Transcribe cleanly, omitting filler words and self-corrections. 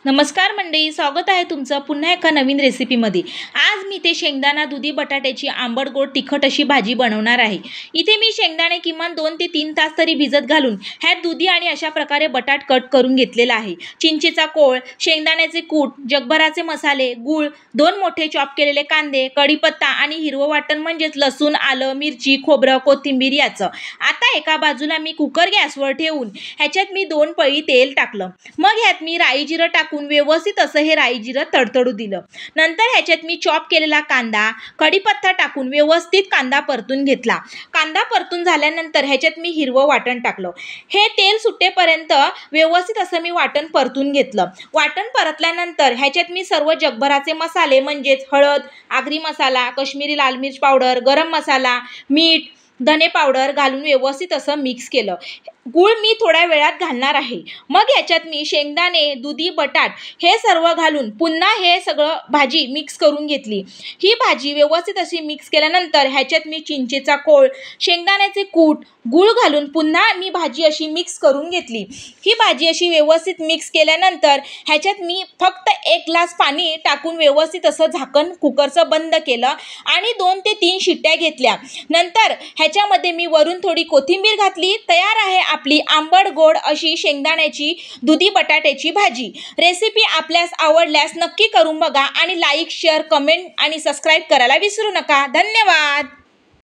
नमस्कार मंडळी, स्वागत आहे तुमचं पुन्हा एका नवीन रेसिपीमध्ये। आज मी ते शेंगदाणा दुधी बटाट्याची आंबट गोड तिखट अशी भाजी बनवणार आहे। इथे मी शेंगदाणे किमान 2 ते 3 तास तरी भिजत घालून ह्यात दुधी आणि अशा प्रकारे बटाट कट करून घेतलेला आहे। चिंचेचा कोळ, शेंगदाण्याचे कूट, जगभराचे मसाले, गूळ, 2 मोठे चॉप केलेले कांदे, कढीपत्ता आणि हिरवं वाटण म्हणजेच लसूण, आलं, मिरची, खोबरं, कोथिंबीर याचं। आता एका बाजूला मी कुकर गॅसवर ठेवून ह्याच्यात मी 2 पळी तेल टाकलं। मग ह्यात मी राई जिरं टाकून व्यवस्थित असं हे राई जिरं तडतडू दिलं। नंतर ह्याच्यात मी चॉप केलेला कांदा, कढीपत्ता टाकून व्यवस्थित कांदा परतून घेतला। कांदा परतून झाल्यानंतर ह्याच्यात मी हिरवं वाटण टाकलं। हे तेल सुटेपर्यंत व्यवस्थित असं मी वाटण परतून घेतलं। वाटण परतल्यानंतर ह्याच्यात मी सर्व जगभराचे मसाले म्हणजेच हळद, आगरी मसाला, काश्मीरी लाल मिर्च पावडर, गरम मसाला, मीठ, धने पावडर घालून व्यवस्थित असं मिक्स केलं। गूळ मी थोड्या वेळात घालणार आहे। मग याच्यात मी शेंगदाणे, दुधी, बटाट हे सर्व घालून पुन्हा हे सगळं भाजी मिक्स करून घेतली। ही भाजी व्यवस्थित अशी मिक्स केल्यानंतर ह्याच्यात मी चिंचेचा कोळ, शेंगदाण्याचे कूट, गूळ घालून पुन्हा मी भाजी अशी मिक्स करून घेतली। ही भाजी अशी व्यवस्थित मिक्स केल्यानंतर ह्याच्यात मी फक्त 1 ग्लास पाणी टाकून व्यवस्थित असं झाकण कुकरचं बंद केलं आणि 2 ते 3 शिट्ट्या घेतल्या। नंतर ह्याच्यामध्ये मी वरून थोडी कोथिंबीर घातली। तयार आहे आपली आंबट गोड अशी शेंगदाण्याची दुधी बटाट्याची भाजी। रेसिपी आपल्यास आवडल्यास नक्की करून बघा आणि लाईक, शेअर, कमेंट आणि सबस्क्राईब करायला विसरू नका। धन्यवाद।